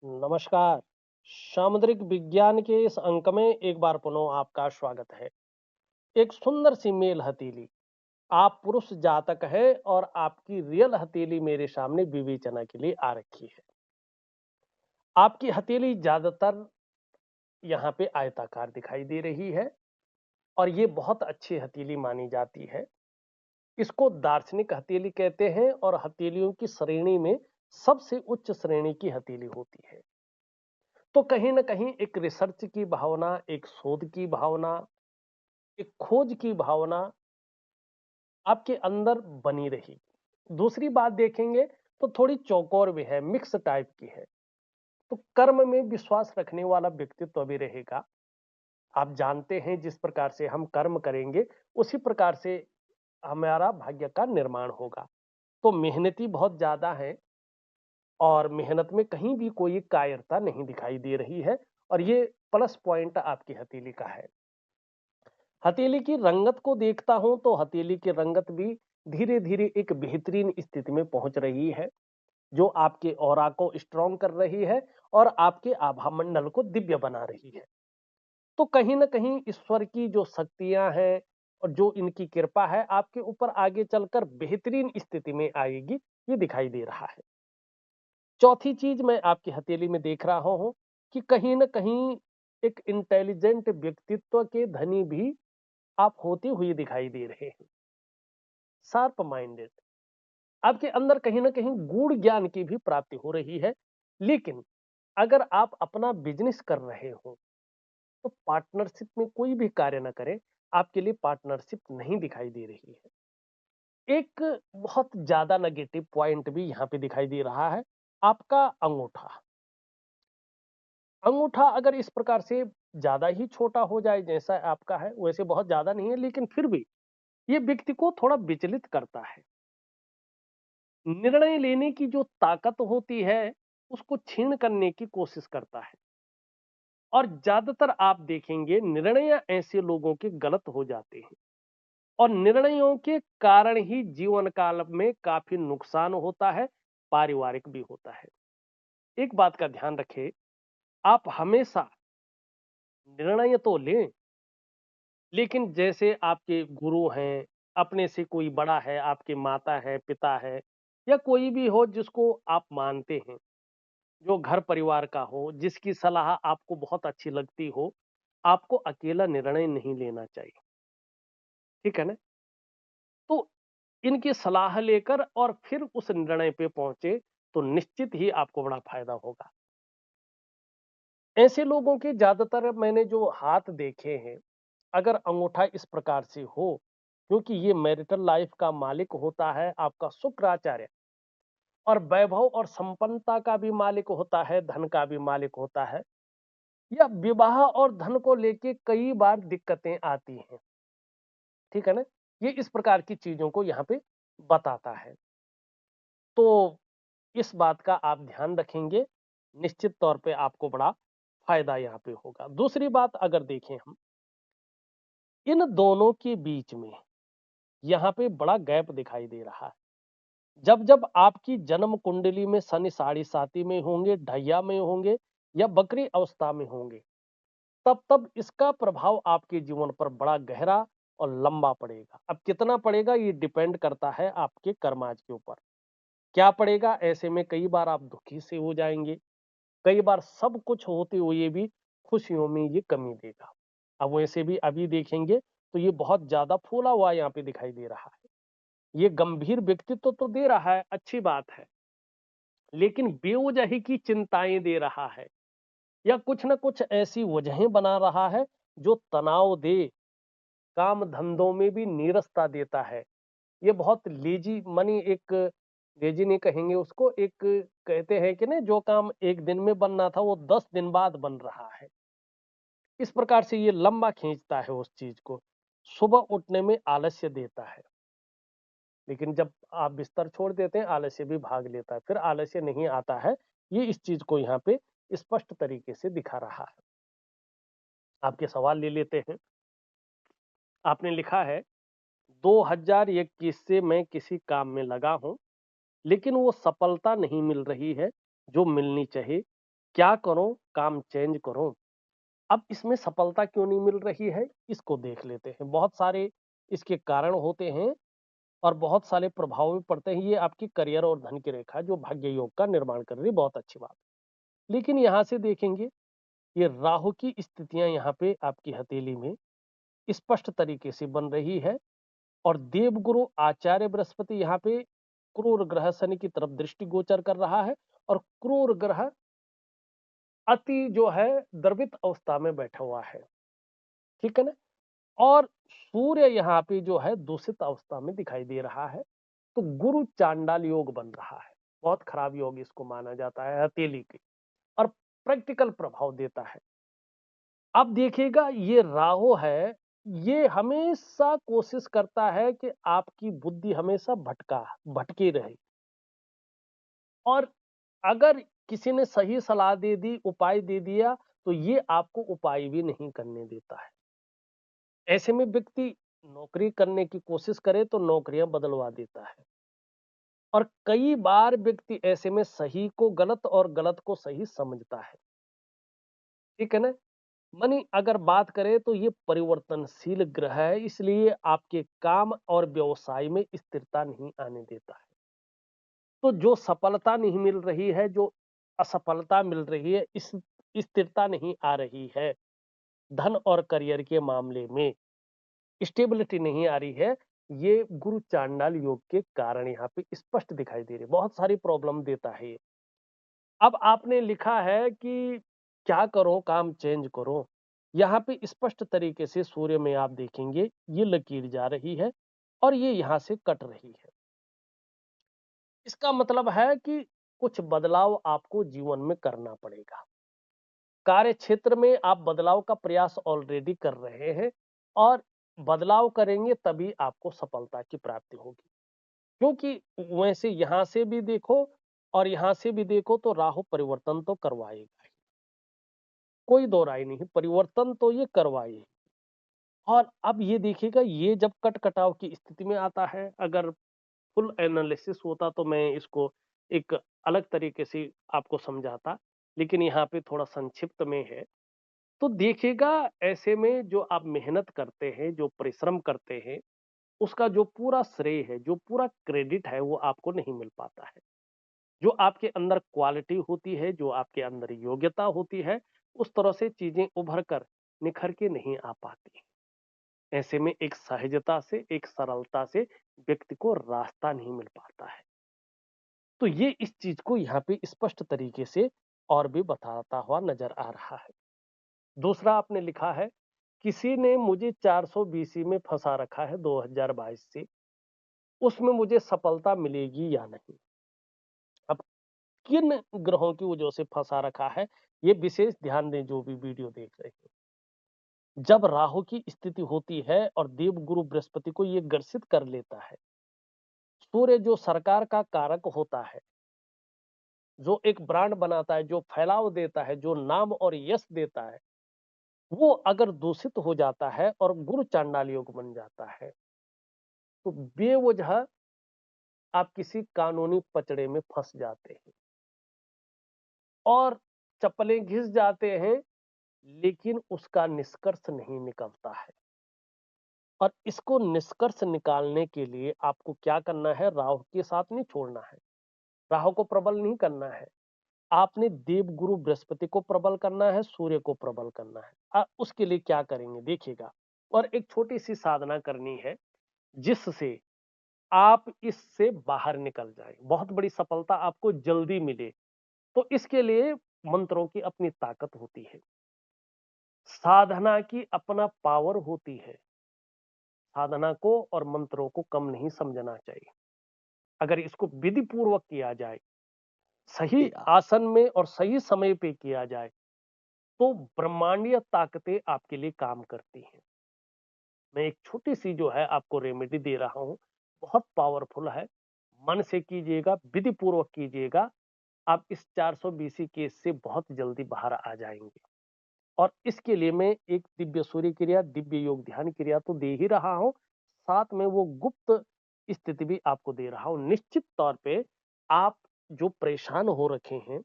नमस्कार। सामुद्रिक विज्ञान के इस अंक में एक बार पुनः आपका स्वागत है। एक सुंदर सी मेल हथेली। आप पुरुष जातक है और आपकी रियल हथेली मेरे सामने विवेचना के लिए आ रखी है। आपकी हथेली ज्यादातर यहाँ पे आयताकार दिखाई दे रही है और ये बहुत अच्छी हथेली मानी जाती है। इसको दार्शनिक हथेली कहते हैं और हथेलियों की श्रेणी में सबसे उच्च श्रेणी की हथेली होती है। तो कहीं न कहीं एक रिसर्च की भावना, एक शोध की भावना, एक खोज की भावना आपके अंदर बनी रही। दूसरी बात देखेंगे तो थोड़ी चौकोर भी है, मिक्स टाइप की है। तो कर्म में विश्वास रखने वाला व्यक्तित्व भी रहेगा। आप जानते हैं जिस प्रकार से हम कर्म करेंगे, उसी प्रकार से हमारा भाग्य का निर्माण होगा। तो मेहनती बहुत ज़्यादा है और मेहनत में कहीं भी कोई कायरता नहीं दिखाई दे रही है और ये प्लस पॉइंट आपकी हथेली का है। हथेली की रंगत को देखता हूं तो हथेली की रंगत भी धीरे धीरे एक बेहतरीन स्थिति में पहुंच रही है जो आपके ऑरा को स्ट्रॉन्ग कर रही है और आपके आभा मंडल को दिव्य बना रही है। तो कहीं ना कहीं ईश्वर की जो शक्तियां हैं और जो इनकी कृपा है आपके ऊपर आगे चलकर बेहतरीन स्थिति में आएगी, ये दिखाई दे रहा है। चौथी चीज मैं आपकी हथेली में देख रहा हूं कि कहीं ना कहीं एक इंटेलिजेंट व्यक्तित्व के धनी भी आप होते हुए दिखाई दे रहे हैं। शार्प माइंडेड, आपके अंदर कहीं ना कहीं गूढ़ ज्ञान की भी प्राप्ति हो रही है। लेकिन अगर आप अपना बिजनेस कर रहे हो तो पार्टनरशिप में कोई भी कार्य ना करें, आपके लिए पार्टनरशिप नहीं दिखाई दे रही है। एक बहुत ज्यादा नेगेटिव पॉइंट भी यहाँ पे दिखाई दे रहा है, आपका अंगूठा। अंगूठा अगर इस प्रकार से ज्यादा ही छोटा हो जाए जैसा आपका है, वैसे बहुत ज्यादा नहीं है लेकिन फिर भी ये व्यक्ति को थोड़ा विचलित करता है। निर्णय लेने की जो ताकत होती है उसको छीन करने की कोशिश करता है और ज्यादातर आप देखेंगे निर्णय ऐसे लोगों के गलत हो जाते हैं और निर्णयों के कारण ही जीवन काल में काफी नुकसान होता है, पारिवारिक भी होता है। एक बात का ध्यान रखें, आप हमेशा निर्णय तो लें, लेकिन जैसे आपके गुरु हैं, अपने से कोई बड़ा है, आपके माता है, पिता है या कोई भी हो जिसको आप मानते हैं, जो घर परिवार का हो, जिसकी सलाह आपको बहुत अच्छी लगती हो, आपको अकेला निर्णय नहीं लेना चाहिए। ठीक है ना? तो इनकी सलाह लेकर और फिर उस निर्णय पे पहुंचे तो निश्चित ही आपको बड़ा फायदा होगा। ऐसे लोगों के ज्यादातर मैंने जो हाथ देखे हैं, अगर अंगूठा इस प्रकार से हो, क्योंकि ये मैरिटल लाइफ का मालिक होता है आपका शुक्राचार्य और वैभव और संपन्नता का भी मालिक होता है, धन का भी मालिक होता है, या विवाह और धन को लेके कई बार दिक्कतें आती हैं। ठीक है ना? ये इस प्रकार की चीजों को यहाँ पे बताता है। तो इस बात का आप ध्यान रखेंगे, निश्चित तौर पे आपको बड़ा फायदा यहाँ पे होगा। दूसरी बात अगर देखें हम, इन दोनों के बीच में यहाँ पे बड़ा गैप दिखाई दे रहा है। जब जब आपकी जन्म कुंडली में शनि साढ़े साती में होंगे, ढैया में होंगे या बकरी अवस्था में होंगे, तब तब इसका प्रभाव आपके जीवन पर बड़ा गहरा और लंबा पड़ेगा। अब कितना पड़ेगा ये डिपेंड करता है आपके कर्माज के ऊपर। क्या पड़ेगा, ऐसे में कई बार आप दुखी से हो जाएंगे, कई बार सब कुछ होते हुए भी खुशियों में ये कमी देगा। अब वैसे भी अभी देखेंगे तो ये बहुत ज्यादा फूला हुआ यहाँ पे दिखाई दे रहा है। ये गंभीर व्यक्तित्व तो दे रहा है, अच्छी बात है, लेकिन बेवजह की चिंताएं दे रहा है या कुछ ना कुछ ऐसी वजहें बना रहा है जो तनाव दे, काम धंधों में भी नीरसता देता है। ये बहुत लेजी मनी, एक लेजी नहीं कहेंगे उसको, एक कहते हैं कि ना जो काम एक दिन में बनना था वो 10 दिन बाद बन रहा है। इस प्रकार से ये लंबा खींचता है उस चीज को, सुबह उठने में आलस्य देता है, लेकिन जब आप बिस्तर छोड़ देते हैं आलस्य भी भाग लेता है, फिर आलस्य नहीं आता है। ये इस चीज को यहाँ पे स्पष्ट तरीके से दिखा रहा है। आपके सवाल ले लेते हैं। आपने लिखा है 2021 से मैं किसी काम में लगा हूं लेकिन वो सफलता नहीं मिल रही है जो मिलनी चाहिए। क्या करूं, काम चेंज करूं। अब इसमें सफलता क्यों नहीं मिल रही है, इसको देख लेते हैं। बहुत सारे इसके कारण होते हैं और बहुत सारे प्रभाव भी पड़ते हैं। ये आपकी करियर और धन की रेखा जो भाग्य योग का निर्माण कर रही है, बहुत अच्छी बात। लेकिन यहाँ से देखेंगे, ये राहु की स्थितियां यहाँ पे आपकी हथेली में स्पष्ट तरीके से बन रही है और देवगुरु आचार्य बृहस्पति यहाँ पे क्रूर ग्रह शनि की तरफ दृष्टि गोचर कर रहा है और क्रूर ग्रह अति जो है द्रवित अवस्था में बैठा हुआ है, ठीक है ना। और सूर्य यहाँ पे जो है दूषित अवस्था में दिखाई दे रहा है, तो गुरु चांडाल योग बन रहा है। बहुत खराब योग इसको माना जाता है हथेली के, और प्रैक्टिकल प्रभाव देता है। अब देखिएगा, ये राहु है, ये हमेशा कोशिश करता है कि आपकी बुद्धि हमेशा भटकी रहे। और अगर किसी ने सही सलाह दे दी, उपाय दे दिया, तो ये आपको उपाय भी नहीं करने देता है। ऐसे में व्यक्ति नौकरी करने की कोशिश करे तो नौकरियां बदलवा देता है। और कई बार व्यक्ति ऐसे में सही को गलत और गलत को सही समझता है, ठीक है ना। मनी अगर बात करें तो ये परिवर्तनशील ग्रह है, इसलिए आपके काम और व्यवसाय में स्थिरता नहीं आने देता है। तो जो सफलता नहीं मिल रही है, जो असफलता मिल रही है, इस स्थिरता नहीं आ रही है, धन और करियर के मामले में स्टेबिलिटी नहीं आ रही है, ये गुरु चांडाल योग के कारण यहाँ पे स्पष्ट दिखाई दे रही है। बहुत सारी प्रॉब्लम देता है ये। अब आपने लिखा है कि क्या करो, काम चेंज करो। यहाँ पे स्पष्ट तरीके से सूर्य में आप देखेंगे, ये लकीर जा रही है और ये यहाँ से कट रही है। इसका मतलब है कि कुछ बदलाव आपको जीवन में करना पड़ेगा। कार्य क्षेत्र में आप बदलाव का प्रयास ऑलरेडी कर रहे हैं और बदलाव करेंगे तभी आपको सफलता की प्राप्ति होगी। क्योंकि वैसे यहां से भी देखो और यहां से भी देखो तो राहु परिवर्तन तो करवाएगा ही, कोई दो राय नहीं, परिवर्तन तो ये करवाए। और अब ये देखिएगा, ये जब कट कटाव की स्थिति में आता है, अगर फुल एनालिसिस होता तो मैं इसको एक अलग तरीके से आपको समझाता, लेकिन यहाँ पे थोड़ा संक्षिप्त में है। तो देखिएगा, ऐसे में जो आप मेहनत करते हैं, जो परिश्रम करते हैं, उसका जो पूरा श्रेय है, जो पूरा क्रेडिट है, वो आपको नहीं मिल पाता है। जो आपके अंदर क्वालिटी होती है, जो आपके अंदर योग्यता होती है, उस तरह से चीजें उभर कर निखर के नहीं आ पाती। ऐसे में एक सहजता से, एक सरलता से व्यक्ति को रास्ता नहीं मिल पाता है। तो ये इस चीज को यहाँ पे स्पष्ट तरीके से और भी बताता हुआ नजर आ रहा है। दूसरा आपने लिखा है, किसी ने मुझे 400 बीसी में फंसा रखा है 2022 से, उसमें मुझे सफलता मिलेगी या नहीं। अब किन ग्रहों की वजह से फंसा रखा है, ये विशेष ध्यान दें जो भी वीडियो देख रहे हैं। जब राहु की स्थिति होती है और देव गुरु बृहस्पति को ये ग्रसित कर लेता है, सूर्य जो सरकार का कारक होता है, जो एक ब्रांड बनाता है, जो फैलाव देता है, जो नाम और यश देता है, वो अगर दूषित हो जाता है और गुरु चांडाल योग बन जाता है, तो बेवजह आप किसी कानूनी पचड़े में फंस जाते हैं और चप्पलें घिस जाते हैं, लेकिन उसका निष्कर्ष नहीं निकलता है। और इसको निष्कर्ष निकालने के लिए आपको क्या करना है, राहु के साथ नहीं छोड़ना है, राहु को प्रबल नहीं करना है, आपने देव गुरु बृहस्पति को प्रबल करना है, सूर्य को प्रबल करना है। उसके लिए क्या करेंगे देखिएगा, और एक छोटी सी साधना करनी है जिससे आप इससे बाहर निकल जाए, बहुत बड़ी सफलता आपको जल्दी मिले। तो इसके लिए मंत्रों की अपनी ताकत होती है, साधना की अपना पावर होती है। साधना को और मंत्रों को कम नहीं समझना चाहिए। अगर इसको विधि पूर्वक किया जाए, सही आसन में और सही समय पे किया जाए, तो ब्रह्मांडीय ताकतें आपके लिए काम करती हैं। मैं एक छोटी सी जो है आपको रेमेडी दे रहा हूं, बहुत पावरफुल है। मन से कीजिएगा, विधि पूर्वक कीजिएगा, आप इस 400 बीसी केस से बहुत जल्दी बाहर आ जाएंगे। और इसके लिए मैं एक दिव्य सूर्य क्रिया, दिव्य योग ध्यान क्रिया तो दे ही रहा हूं, साथ में वो गुप्त स्थिति भी आपको दे रहा हूं। निश्चित तौर पे आप जो परेशान हो रखे हैं,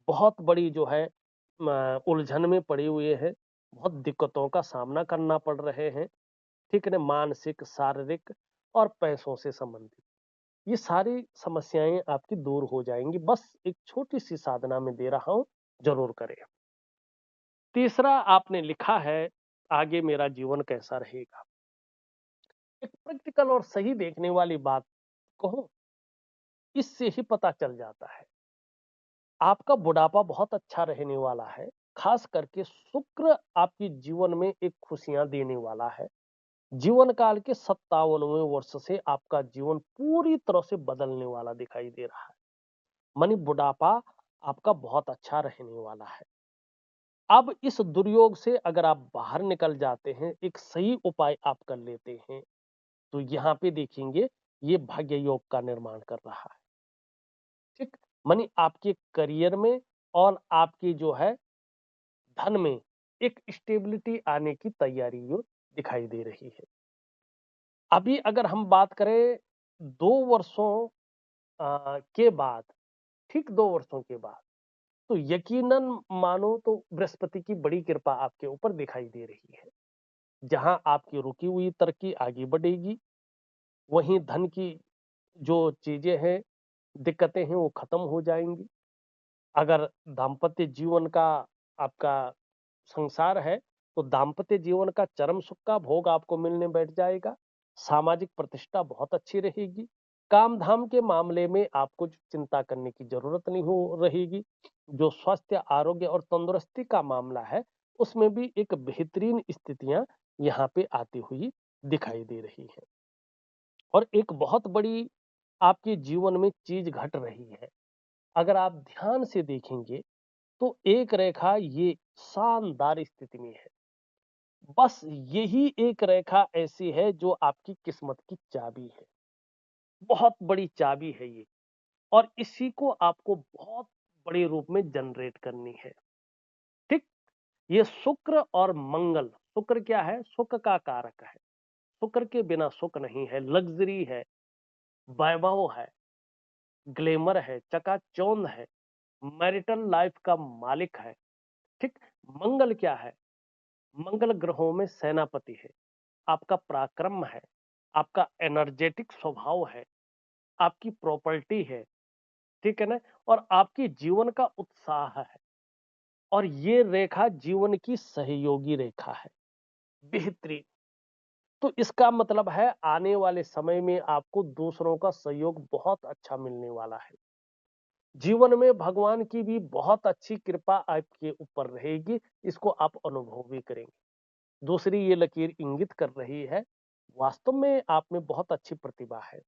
बहुत बड़ी जो है उलझन में पड़े हुए हैं, बहुत दिक्कतों का सामना करना पड़ रहे हैं, ठीक है ना? मानसिक, शारीरिक और पैसों से संबंधित। ये सारी समस्याएँ आपकी दूर हो जाएँगी, बस एक छोटी-सी साधना मैं दे रहा हूँ, ज़रूर करें। तीसरा आपने लिखा है, आगे मेरा जीवन कैसा रहेगा? एक प्रैक्टिकल और सही देखने वाली बात कहूँ, इससे ही पता चल जाता है। आपका बुढ़ापा बहुत अच्छा रहने वाला है, खास करके शुक्र आपके जीवन में एक खुशियाँ देने वाला है। जीवन काल के 57वें वर्ष से आपका जीवन पूरी तरह से बदलने वाला दिखाई दे रहा है। मानी बुढ़ापा आपका बहुत अच्छा रहने वाला है। अब इस दुर्योग से अगर आप बाहर निकल जाते हैं, एक सही उपाय आप कर लेते हैं, तो यहाँ पे देखेंगे ये भाग्य योग का निर्माण कर रहा है। ठीक? मानी आपके करियर में और आपकी जो है धन में एक स्टेबिलिटी आने की तैयारी यो दिखाई दे रही है। अभी अगर हम बात करें 2 वर्षों के बाद, ठीक 2 वर्षों के बाद, तो यकीनन मानो तो बृहस्पति की बड़ी कृपा आपके ऊपर दिखाई दे रही है। जहां आपकी रुकी हुई तरक्की आगे बढ़ेगी, वहीं धन की जो चीजें हैं, दिक्कतें हैं, वो खत्म हो जाएंगी। अगर दाम्पत्य जीवन का आपका संसार है, तो दाम्पत्य जीवन का चरम सुख का भोग आपको मिलने बैठ जाएगा। सामाजिक प्रतिष्ठा बहुत अच्छी रहेगी। काम-धाम के मामले में आपको जो चिंता करने की ज़रूरत नहीं हो रहेगी। जो स्वास्थ्य, आरोग्य और तंदुरुस्ती का मामला है, उसमें भी एक बेहतरीन स्थितियाँ यहाँ पे आती हुई दिखाई दे रही हैं। और एक बहुत बड़ी आपके जीवन में चीज़ घट रही है। अगर आप ध्यान से देखेंगे, तो एक रेखा ये शानदार स्थिति में है। बस यही एक रेखा ऐसी है जो आपकी किस्मत की चाबी है। बहुत बड़ी चाबी है ये, और इसी को आपको बहुत बड़े रूप में जनरेट करनी है। ठीक? ये शुक्र और मंगल, शुक्र क्या है? सुख का कारक है। शुक्र के बिना सुख नहीं है, लग्ज़री है, वैभव है, ग्लैमर है, चकाचौंध है, मैरिटल लाइफ का मालिक है। ठीक? मंगल क्या है? मंगल ग्रहों में सेनापति है, आपका पराक्रम है, आपका एनर्जेटिक स्वभाव है, आपकी प्रॉपर्टी है, ठीक है ना? और आपकी जीवन का उत्साह है। और ये रेखा जीवन की सहयोगी रेखा है, बेहतरीन। तो इसका मतलब है आने वाले समय में आपको दूसरों का सहयोग बहुत अच्छा मिलने वाला है। जीवन में भगवान की भी बहुत अच्छी कृपा आपके ऊपर रहेगी, इसको आप अनुभव भी करेंगे। दूसरी ये लकीर इंगित कर रही है, वास्तव में आप में बहुत अच्छी प्रतिभा है।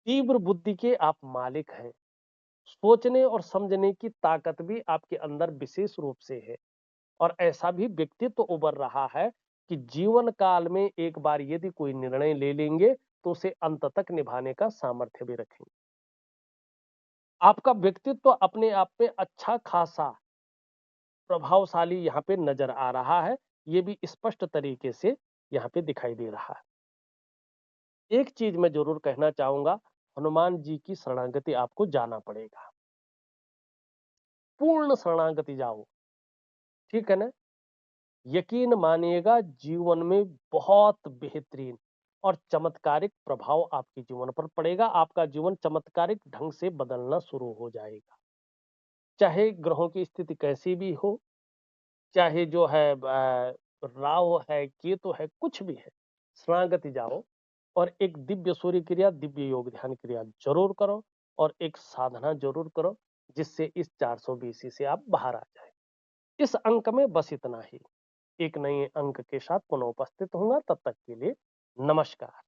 तीव्र बुद्धि के आप मालिक हैं। सोचने और समझने की ताकत भी आपके अंदर विशेष रूप से है, और ऐसा भी व्यक्तित्व उभर रहा है कि जीवन काल में एक बार यदि कोई निर्णय ले लेंगे, तो उसे अंत तक निभाने का सामर्थ्य भी रखेंगे। आपका व्यक्तित्व अपने आप में अच्छा खासा प्रभावशाली यहाँ पे नजर आ रहा है। ये भी स्पष्ट तरीके से यहाँ पे दिखाई दे रहा है। एक चीज मैं जरूर कहना चाहूंगा, हनुमान जी की शरणागति आपको जाना पड़ेगा। पूर्ण शरणागति जाओ, ठीक है ना? यकीन मानिएगा जीवन में बहुत बेहतरीन और चमत्कारिक प्रभाव आपके जीवन पर पड़ेगा। आपका जीवन चमत्कारिक ढंग से बदलना शुरू हो जाएगा। चाहे ग्रहों की स्थिति कैसी भी हो, चाहे जो है राहु है, केतु है, कुछ भी है, शरणागति जाओ और एक दिव्य सूर्य क्रिया, दिव्य योग ध्यान क्रिया जरूर करो, और एक साधना जरूर करो, जिससे इस 420 से आप बाहर आ जाए। इस अंक में बस इतना ही। एक नए अंक के साथ पुनः उपस्थित होऊंगा, तब तक के लिए नमस्कार।